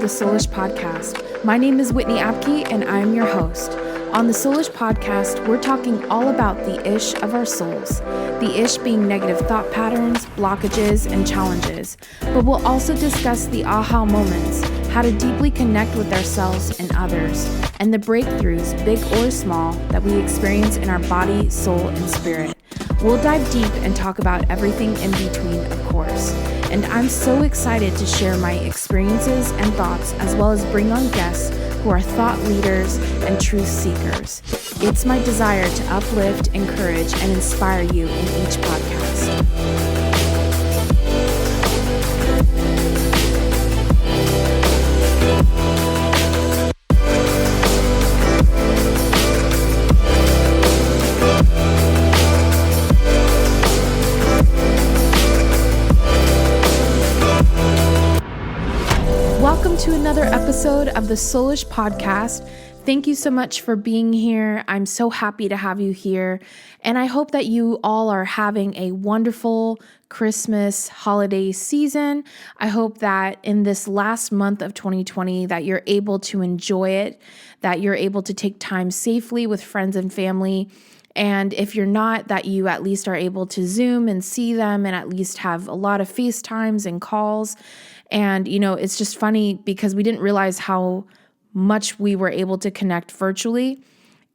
the Soulish Podcast. My name is Whitney Apke, and I'm your host. On the Soulish Podcast, we're talking all about the ish of our souls. The ish being negative thought patterns, blockages, and challenges. But we'll also discuss the aha moments, how to deeply connect with ourselves and others, and the breakthroughs, big or small, that we experience in our body, soul, and spirit. We'll dive deep and talk about everything in between, of course. And I'm so excited to share my experiences and thoughts, as well as bring on guests who are thought leaders and truth seekers. It's my desire to uplift, encourage, and inspire you in each podcast. Welcome to another episode of the Soulish Podcast. Thank you so much for being here. I'm so happy to have you here. And I hope that you all are having a wonderful Christmas holiday season. I hope that in this last month of 2020 that you're able to enjoy it, that you're able to take time safely with friends and family. And if you're not, that you at least are able to Zoom and see them and at least have a lot of FaceTimes and calls. And, it's just funny because we didn't realize how much we were able to connect virtually.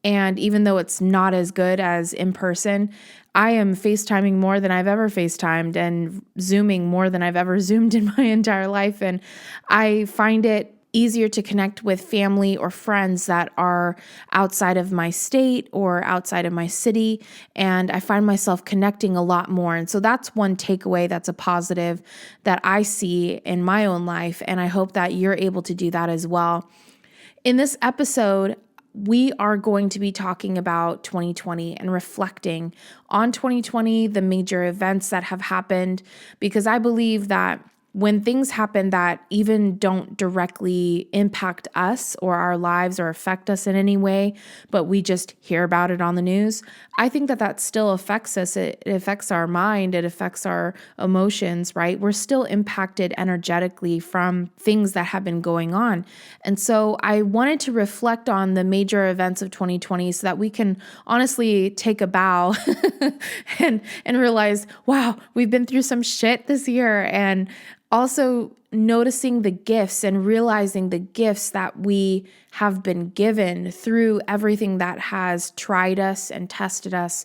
And even though it's not as good as in person, I am FaceTiming more than I've ever FaceTimed and Zooming more than I've ever Zoomed in my entire life. And I find it easier to connect with family or friends that are outside of my state or outside of my city. And I find myself connecting a lot more. And so that's one takeaway that's a positive that I see in my own life. And I hope that you're able to do that as well. In this episode, we are going to be talking about 2020 and reflecting on 2020, the major events that have happened, because I believe that when things happen that even don't directly impact us or our lives or affect us in any way, but we just hear about it on the news, I think that still affects us. It affects our mind. It affects our emotions, right? We're still impacted energetically from things that have been going on. And so I wanted to reflect on the major events of 2020 so that we can honestly take a bow and realize, wow, we've been through some shit this year. And also noticing the gifts and realizing the gifts that we have been given through everything that has tried us and tested us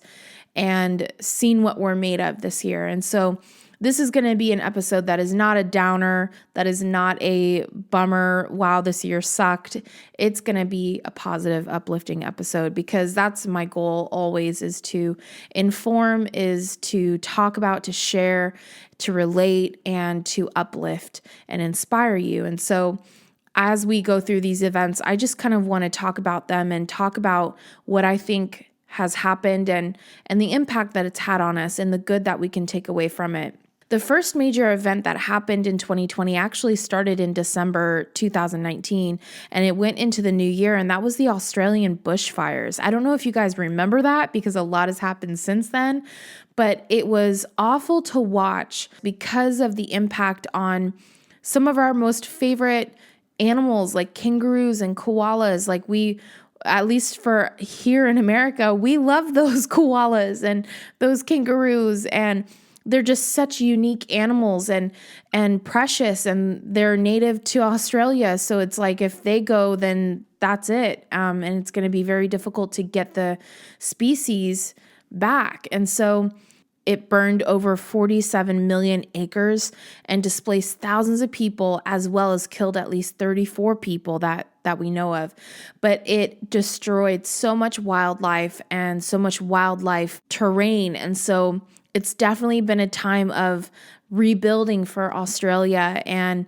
and seen what we're made of this year. And so this is going to be an episode that is not a downer, that is not a bummer, wow, this year sucked. It's going to be a positive, uplifting episode because that's my goal always, is to inform, is to talk about, to share, to relate, and to uplift and inspire you. And so as we go through these events, I just kind of want to talk about them and talk about what I think has happened and the impact that it's had on us and the good that we can take away from it. The first major event that happened in 2020 actually started in December 2019, and it went into the new year, and that was the Australian bushfires. I don't know if you guys remember that because a lot has happened since then, but it was awful to watch because of the impact on some of our most favorite animals like kangaroos and koalas. Like at least for here in America, we love those koalas and those kangaroos, and they're just such unique animals and precious, and they're native to Australia. So it's like if they go, then that's it. And it's going to be very difficult to get the species back. And so it burned over 47 million acres and displaced thousands of people, as well as killed at least 34 people that we know of. But it destroyed so much wildlife and so much wildlife terrain. And so it's definitely been a time of rebuilding for Australia, and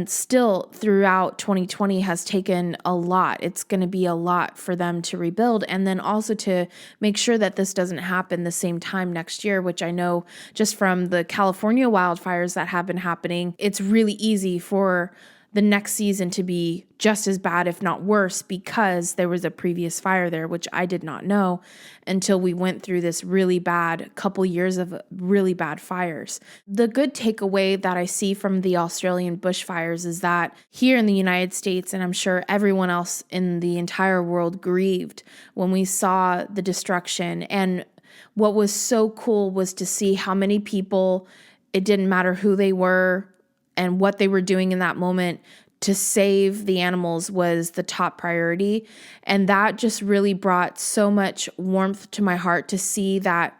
still throughout 2020 has taken a lot. It's going to be a lot for them to rebuild, and then also to make sure that this doesn't happen the same time next year, which I know just from the California wildfires that have been happening, it's really easy for the next season to be just as bad, if not worse, because there was a previous fire there, which I did not know until we went through this really bad couple years of really bad fires. The good takeaway that I see from the Australian bushfires is that here in the United States, and I'm sure everyone else in the entire world grieved when we saw the destruction. And what was so cool was to see how many people, it didn't matter who they were and what they were doing in that moment, to save the animals was the top priority. And that just really brought so much warmth to my heart to see that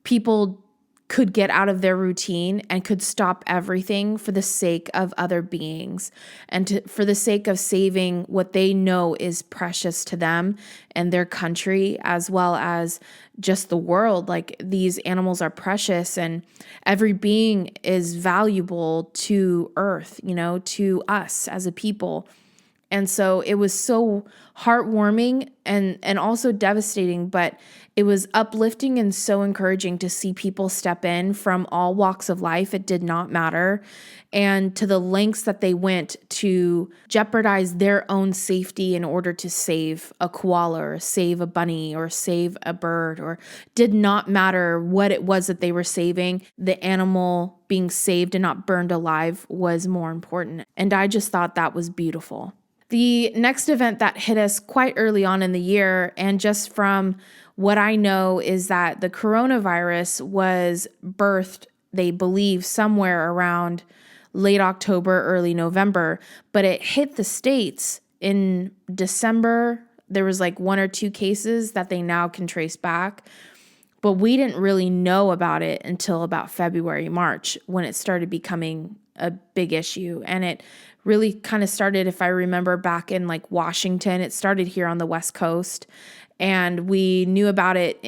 people could get out of their routine and could stop everything for the sake of other beings and for the sake of saving what they know is precious to them and their country, as well as just the world. Like, these animals are precious and every being is valuable to Earth, to us as a people. And so it was so heartwarming and also devastating, but it was uplifting and so encouraging to see people step in from all walks of life. It did not matter. And to the lengths that they went to jeopardize their own safety in order to save a koala or save a bunny or save a bird, or did not matter what it was that they were saving. The animal being saved and not burned alive was more important. And I just thought that was beautiful. The next event that hit us quite early on in the year, and just from what I know, is that the coronavirus was birthed, they believe, somewhere around late October, early November, but it hit the States in December. There was like 1 or 2 cases that they now can trace back, but we didn't really know about it until about February, March, when it started becoming a big issue. And it really kind of started, if I remember, back in like Washington. It started here on the West Coast, and we knew about it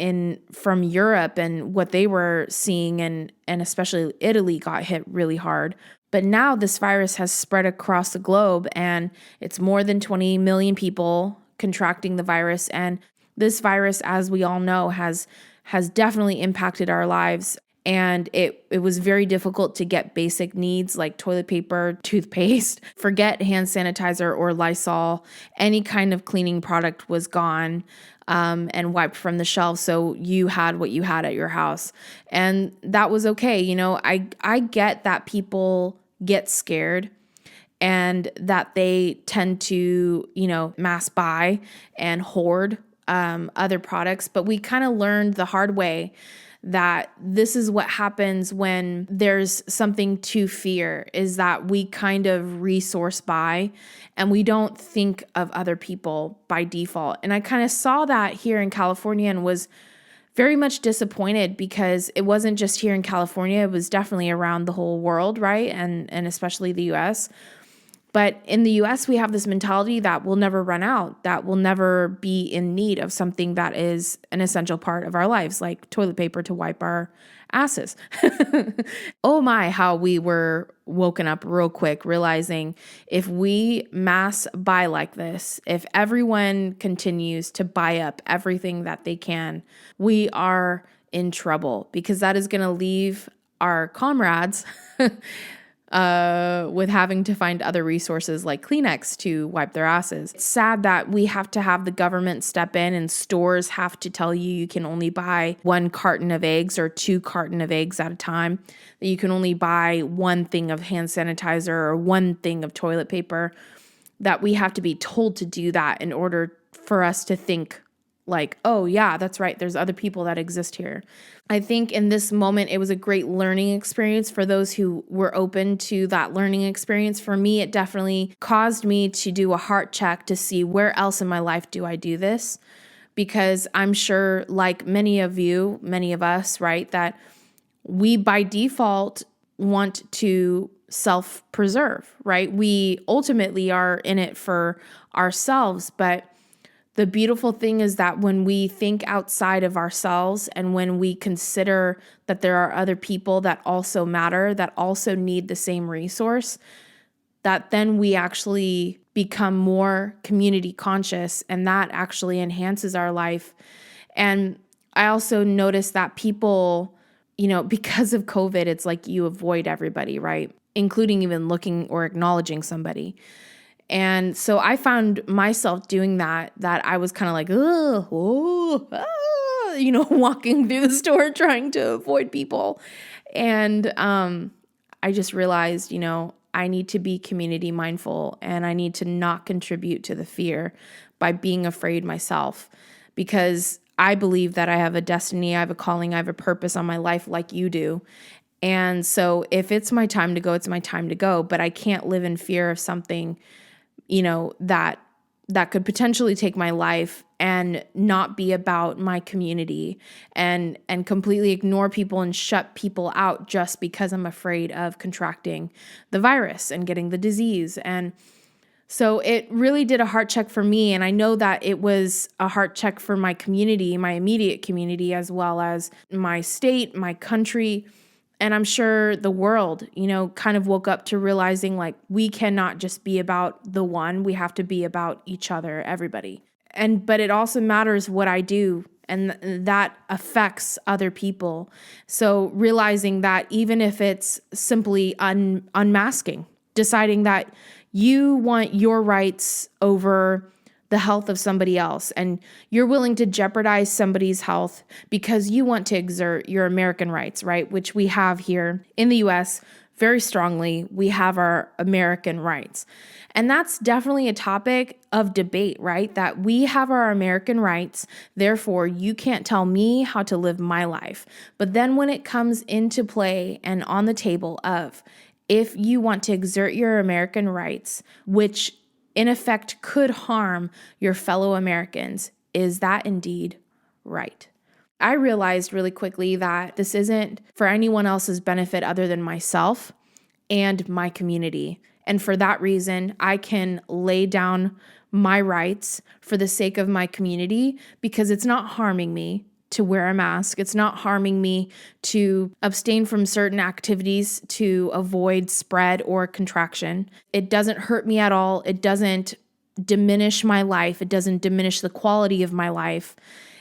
from Europe and what they were seeing, and especially Italy got hit really hard. But now this virus has spread across the globe, and it's more than 20 million people contracting the virus. And this virus, as we all know, has definitely impacted our lives. And it was very difficult to get basic needs like toilet paper, toothpaste, forget hand sanitizer or Lysol. Any kind of cleaning product was gone and wiped from the shelves. So you had what you had at your house. And that was okay. I get that people get scared and that they tend to, mass buy and hoard other products. But we kind of learned the hard way that this is what happens when there's something to fear, is that we kind of resource buy and we don't think of other people by default. And I kind of saw that here in California and was very much disappointed, because it wasn't just here in California, it was definitely around the whole world, right? And especially the US. But in the US, we have this mentality that we'll never run out, that we'll never be in need of something that is an essential part of our lives, like toilet paper to wipe our asses. Oh my, how we were woken up real quick, realizing if we mass buy like this, if everyone continues to buy up everything that they can, we are in trouble, because that is going to leave our comrades with having to find other resources like Kleenex to wipe their asses. It's sad that we have to have the government step in, and stores have to tell you can only buy 1 carton of eggs or 2 carton of eggs at a time, that you can only buy 1 thing of hand sanitizer or 1 thing of toilet paper, that we have to be told to do that in order for us to think like, oh yeah, that's right, there's other people that exist here. I think in this moment, it was a great learning experience for those who were open to that learning experience. For me, it definitely caused me to do a heart check to see where else in my life do I do this? Because I'm sure, like many of you, many of us, right, that we by default want to self-preserve, right? We ultimately are in it for ourselves, but the beautiful thing is that when we think outside of ourselves and when we consider that there are other people that also matter, that also need the same resource, that then we actually become more community conscious, and that actually enhances our life. And I also noticed that people, because of COVID, it's like you avoid everybody, right? including even looking or acknowledging somebody. And so I found myself doing that I was kind of like, walking through the store trying to avoid people. And I just realized, I need to be community mindful, and I need to not contribute to the fear by being afraid myself, because I believe that I have a destiny, I have a calling, I have a purpose on my life like you do. And so if it's my time to go, it's my time to go, but I can't live in fear of something, that could potentially take my life and not be about my community, and completely ignore people and shut people out just because I'm afraid of contracting the virus and getting the disease. And so it really did a heart check for me. And I know that it was a heart check for my community, my immediate community, as well as my state, my country. And I'm sure the world, kind of woke up to realizing like we cannot just be about the one, we have to be about each other, everybody. But it also matters what I do, and that affects other people. So realizing that even if it's simply unmasking, deciding that you want your rights over the health of somebody else, and you're willing to jeopardize somebody's health because you want to exert your American rights, right? Which we have here in the US very strongly. We have our American rights. And that's definitely a topic of debate, right? That we have our American rights, therefore you can't tell me how to live my life. But then when it comes into play and on the table of, if you want to exert your American rights, which in effect could harm your fellow Americans, is that indeed right? I realized really quickly that this isn't for anyone else's benefit other than myself and my community. And for that reason, I can lay down my rights for the sake of my community, because it's not harming me to wear a mask. It's not harming me to abstain from certain activities to avoid spread or contraction. It doesn't hurt me at all. It doesn't diminish my life. It doesn't diminish the quality of my life.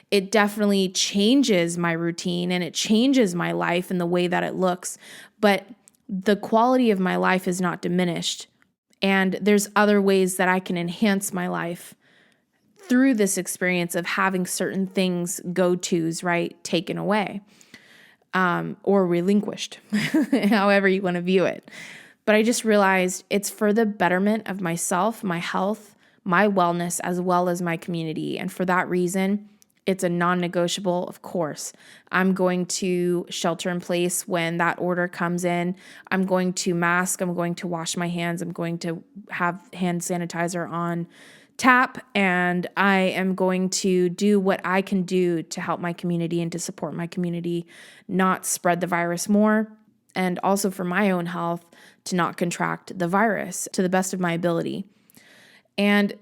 It definitely changes my routine, and it changes my life in the way that it looks. But the quality of my life is not diminished. And there's other ways that I can enhance my life through this experience of having certain things, go-tos, right, taken away or relinquished, however you want to view it. But I just realized it's for the betterment of myself, my health, my wellness, as well as my community. And for that reason, it's a non-negotiable, of course. I'm going to shelter in place when that order comes in. I'm going to mask. I'm going to wash my hands. I'm going to have hand sanitizer on tap, and I am going to do what I can do to help my community and to support my community, not spread the virus more, and also for my own health to not contract the virus to the best of my ability. And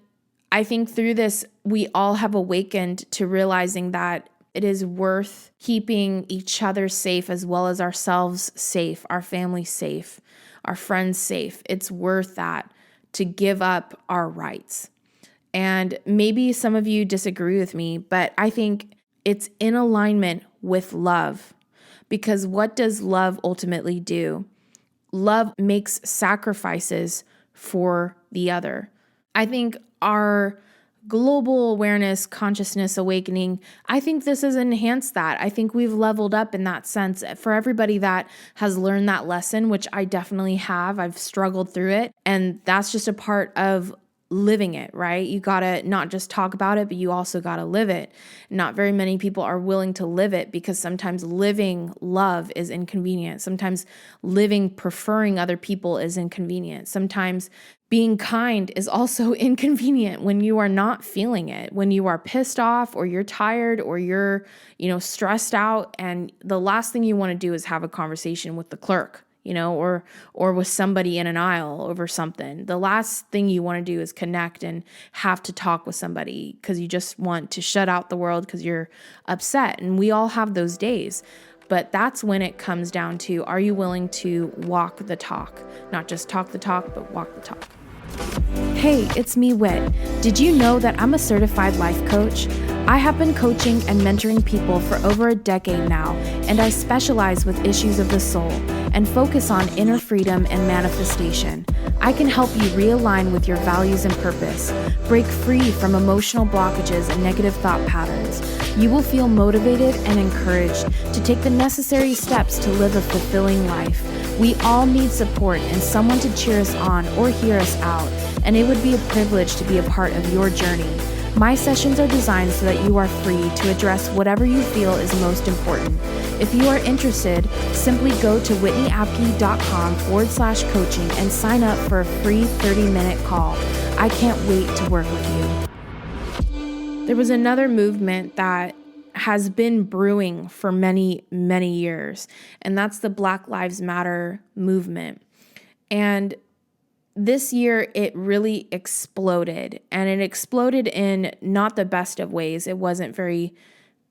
I think through this, we all have awakened to realizing that it is worth keeping each other safe as well as ourselves safe, our family safe, our friends safe. It's worth that to give up our rights. And maybe some of you disagree with me, but I think it's in alignment with love, because what does love ultimately do? Love makes sacrifices for the other. I think our global awareness, consciousness awakening, I think this has enhanced that. I think we've leveled up in that sense. For everybody that has learned that lesson, which I definitely have, I've struggled through it. And that's just a part of living it, right? You gotta not just talk about it, but you also gotta live it. Not very many people are willing to live it, because sometimes living love is inconvenient. Sometimes living preferring other people is inconvenient. Sometimes being kind is also inconvenient when you are not feeling it, when you are pissed off or you're tired or you're, stressed out, and the last thing you want to do is have a conversation with the clerk, or with somebody in an aisle over something. The last thing you want to do is connect and have to talk with somebody because you just want to shut out the world because you're upset. And we all have those days. But that's when it comes down to, are you willing to walk the talk? Not just talk the talk, but walk the talk. Hey, it's me, Wit. Did you know that I'm a certified life coach? I have been coaching and mentoring people for over a decade now, and I specialize with issues of the soul and focus on inner freedom and manifestation. I can help you realign with your values and purpose, break free from emotional blockages and negative thought patterns. You will feel motivated and encouraged to take the necessary steps to live a fulfilling life. We all need support and someone to cheer us on or hear us out, and it would be a privilege to be a part of your journey. My sessions are designed so that you are free to address whatever you feel is most important. If you are interested, simply go to whitneyapke.com/coaching and sign up for a free 30-minute call. I can't wait to work with you. There was another movement that has been brewing for many, many years, and that's the Black Lives Matter movement. And this year, it really exploded, and it exploded in not the best of ways. It wasn't very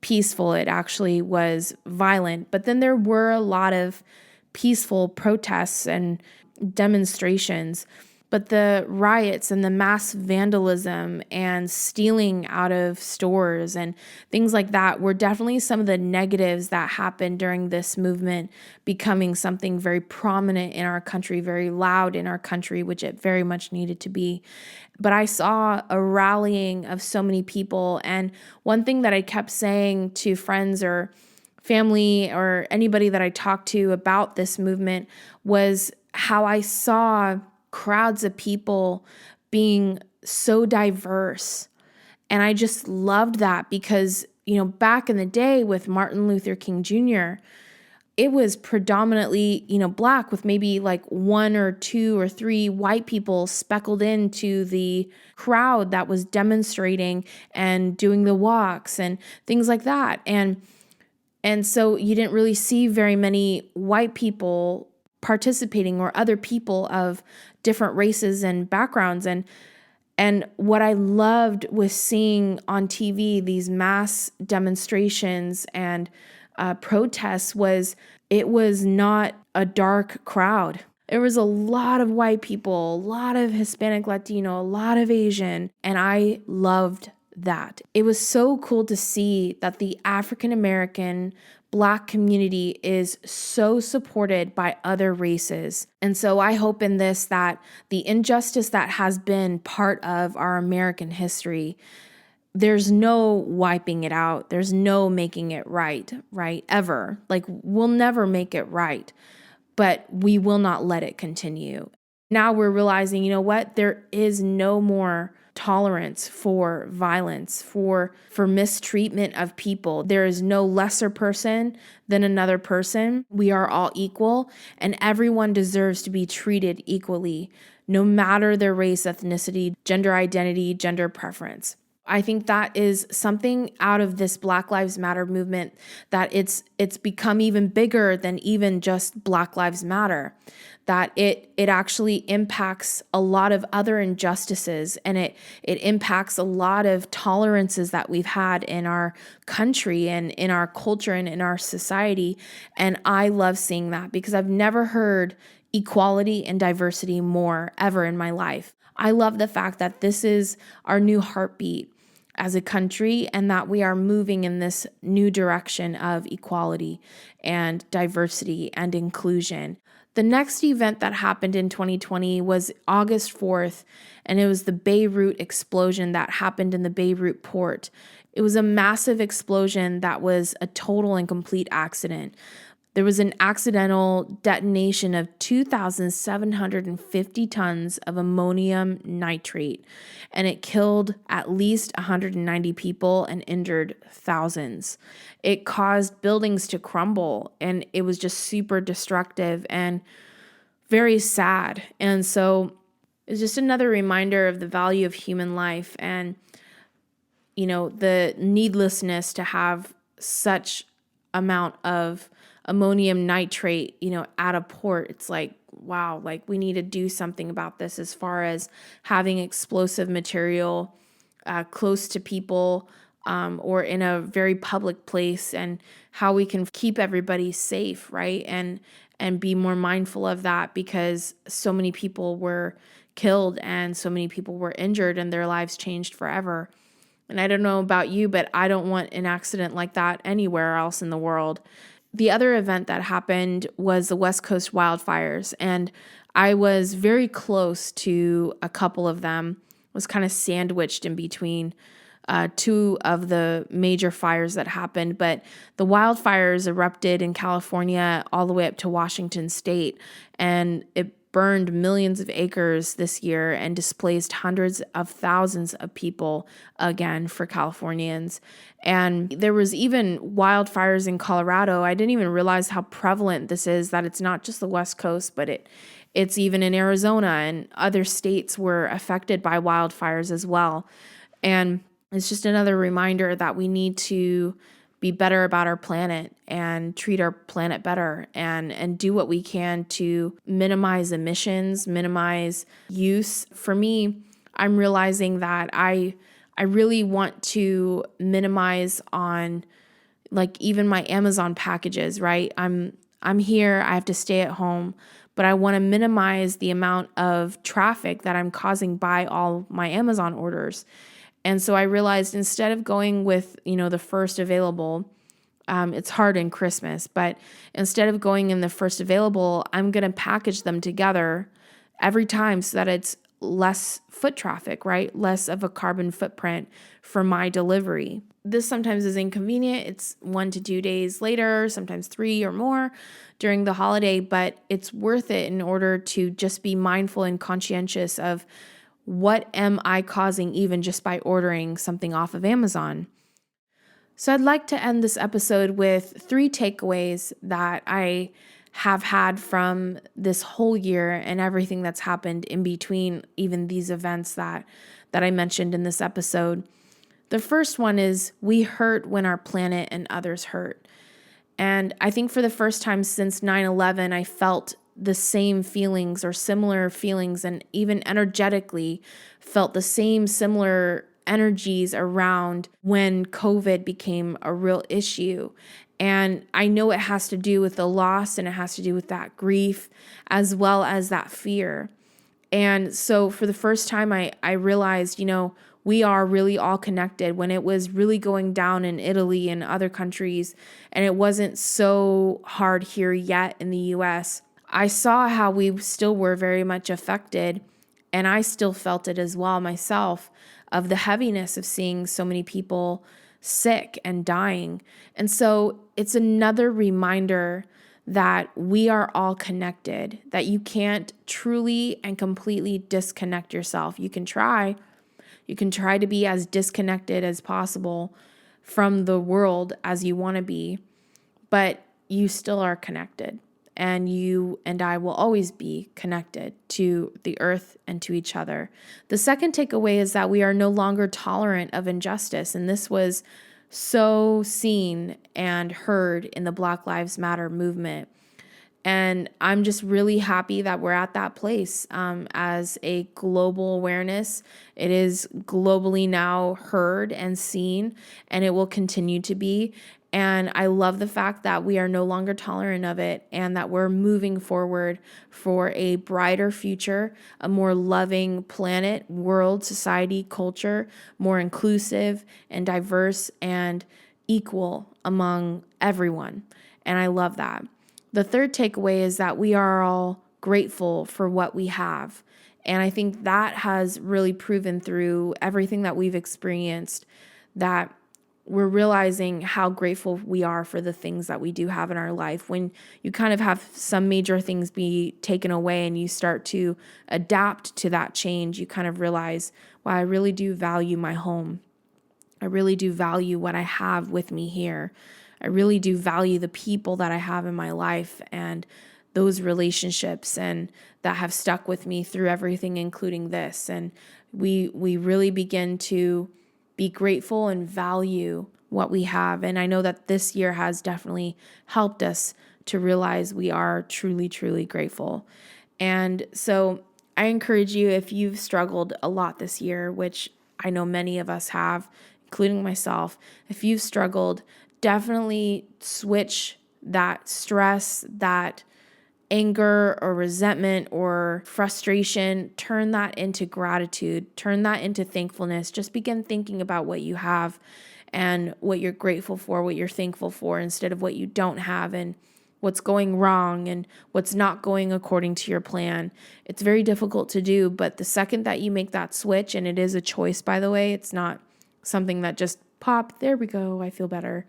peaceful. It actually was violent. But then there were a lot of peaceful protests and demonstrations. But the riots and the mass vandalism and stealing out of stores and things like that were definitely some of the negatives that happened during this movement becoming something very prominent in our country, very loud in our country, which it very much needed to be. But I saw a rallying of so many people. And one thing that I kept saying to friends or family or anybody that I talked to about this movement was how I saw crowds of people being so diverse. And I just loved that because, back in the day with Martin Luther King Jr., it was predominantly, Black with maybe like one or two or three white people speckled into the crowd that was demonstrating and doing the walks and things like that. And so you didn't really see very many white people participating or other people of different races and backgrounds. And what I loved was seeing on TV these mass demonstrations and protests it was not a dark crowd. There was a lot of white people, a lot of Hispanic, Latino, a lot of Asian, and I loved that. It was so cool to see that the African American Black community is so supported by other races. And so I hope in this that the injustice that has been part of our American history, there's no wiping it out. There's no making it right, ever. We'll never make it right, but we will not let it continue. Now we're realizing, there is no more tolerance for violence, for mistreatment of people. There is no lesser person than another person. We are all equal, and everyone deserves to be treated equally, no matter their race, ethnicity, gender identity, gender preference. I think that is something out of this Black Lives Matter movement, that it's become even bigger than even just Black Lives Matter, that it actually impacts a lot of other injustices, and it impacts a lot of tolerances that we've had in our country and in our culture and in our society. And I love seeing that because I've never heard equality and diversity more ever in my life. I love the fact that this is our new heartbeat as a country, and that we are moving in this new direction of equality and diversity and inclusion. The next event that happened in 2020 was August 4th, and it was the Beirut explosion that happened in the Beirut port. It was a massive explosion that was a total and complete accident. There was an accidental detonation of 2,750 tons of ammonium nitrate, and it killed at least 190 people and injured thousands. It caused buildings to crumble, and it was just super destructive and very sad. And so it's just another reminder of the value of human life and, the needlessness to have such amount of ammonium nitrate, at a port. It's like, wow, we need to do something about this as far as having explosive material close to people or in a very public place, and how we can keep everybody safe, right? And be more mindful of that, because so many people were killed and so many people were injured and their lives changed forever. And I don't know about you, but I don't want an accident like that anywhere else in the world. The other event that happened was the West Coast wildfires, and I was very close to a couple of them. Was kind of sandwiched in between two of the major fires that happened. But the wildfires erupted in California all the way up to Washington state, and it burned millions of acres this year and displaced hundreds of thousands of people again for Californians. And there was even wildfires in Colorado. I didn't even realize how prevalent this is, that it's not just the West Coast, but it's even in Arizona, and other states were affected by wildfires as well. And it's just another reminder that we need to be better about our planet and treat our planet better, and do what we can to minimize emissions, minimize use. For me, I'm realizing that I really want to minimize on, like, even my Amazon packages, right? I'm here, I have to stay at home, but I want to minimize the amount of traffic that I'm causing by all my Amazon orders. And so I realized, instead of going with, the first available, it's hard in Christmas, but instead of going in the first available, I'm going to package them together every time so that it's less foot traffic, right? Less of a carbon footprint for my delivery. This sometimes is inconvenient. It's 1 to 2 days later, sometimes 3 or more during the holiday, but it's worth it in order to just be mindful and conscientious of, what am I causing even just by ordering something off of Amazon? So I'd like to end this episode with 3 takeaways that I have had from this whole year and everything that's happened in between, even these events that I mentioned in this episode. The first one is, we hurt when our planet and others hurt. And I think for the first time since 9/11, I felt the same feelings or similar feelings, and even energetically felt the same similar energies around when COVID became a real issue. And I know it has to do with the loss, and it has to do with that grief as well as that fear. And so for the first time, I realized, we are really all connected. When it was really going down in Italy and other countries, and it wasn't so hard here yet in the US, I saw how we still were very much affected, and I still felt it as well myself, of the heaviness of seeing so many people sick and dying. And so it's another reminder that we are all connected, that you can't truly and completely disconnect yourself. You can try to be as disconnected as possible from the world as you want to be, but you still are connected. And you and I will always be connected to the earth and to each other. The second takeaway is that we are no longer tolerant of injustice. And this was so seen and heard in the Black Lives Matter movement. And I'm just really happy that we're at that place as a global awareness. It is globally now heard and seen, and it will continue to be. And I love the fact that we are no longer tolerant of it, and that we're moving forward for a brighter future, a more loving planet, world, society, culture, more inclusive and diverse and equal among everyone. And I love that. The third takeaway is that we are all grateful for what we have. And I think that has really proven through everything that we've experienced, that we're realizing how grateful we are for the things that we do have in our life. When you kind of have some major things be taken away and you start to adapt to that change, you kind of realize, wow, I really do value my home. I really do value what I have with me here. I really do value the people that I have in my life and those relationships, and that have stuck with me through everything, including this. And we really begin to be grateful and value what we have. And I know that this year has definitely helped us to realize we are truly, truly grateful. And so I encourage you, if you've struggled a lot this year, which I know many of us have, including myself, if you've struggled, definitely switch that stress, that anger or resentment or frustration, turn that into gratitude, turn that into thankfulness. Just begin thinking about what you have and what you're grateful for, what you're thankful for, instead of what you don't have and what's going wrong and what's not going according to your plan. It's very difficult to do, but the second that you make that switch, and it is a choice, by the way, it's not something that just pop, there we go, I feel better.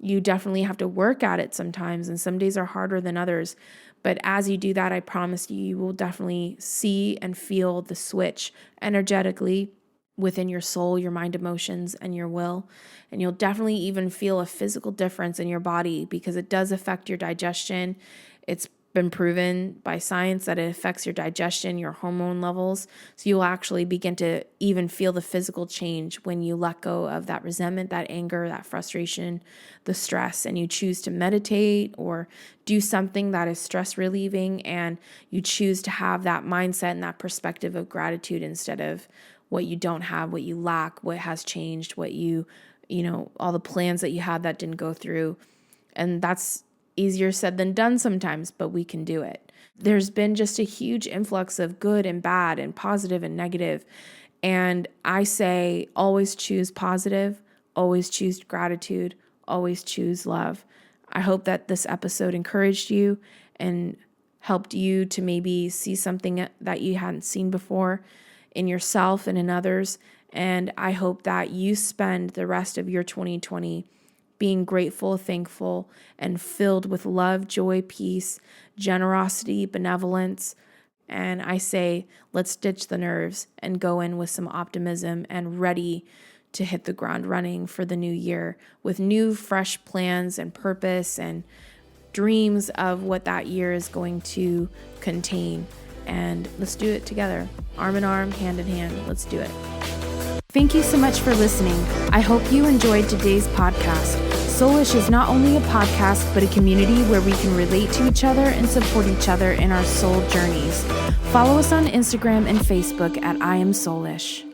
You definitely have to work at it sometimes, and some days are harder than others. But as you do that, I promise you, you will definitely see and feel the switch energetically within your soul, your mind, emotions, and your will. And you'll definitely even feel a physical difference in your body because it does affect your digestion. It's been proven by science that it affects your digestion, your hormone levels. So you'll actually begin to even feel the physical change when you let go of that resentment, that anger, that frustration, the stress, and you choose to meditate or do something that is stress relieving, and you choose to have that mindset and that perspective of gratitude instead of what you don't have, what you lack, what has changed, what all the plans that you had that didn't go through. And that's easier said than done sometimes, but we can do it. There's been just a huge influx of good and bad and positive and negative. And I say, always choose positive, always choose gratitude, always choose love. I hope that this episode encouraged you and helped you to maybe see something that you hadn't seen before in yourself and in others. And I hope that you spend the rest of your 2020 being grateful, thankful, and filled with love, joy, peace, generosity, benevolence. And I say, let's ditch the nerves and go in with some optimism and ready to hit the ground running for the new year with new, fresh plans and purpose and dreams of what that year is going to contain. And let's do it together, arm in arm, hand in hand. Let's do it. Thank you so much for listening. I hope you enjoyed today's podcast. Soulish is not only a podcast, but a community where we can relate to each other and support each other in our soul journeys. Follow us on Instagram and Facebook at I Am Soulish.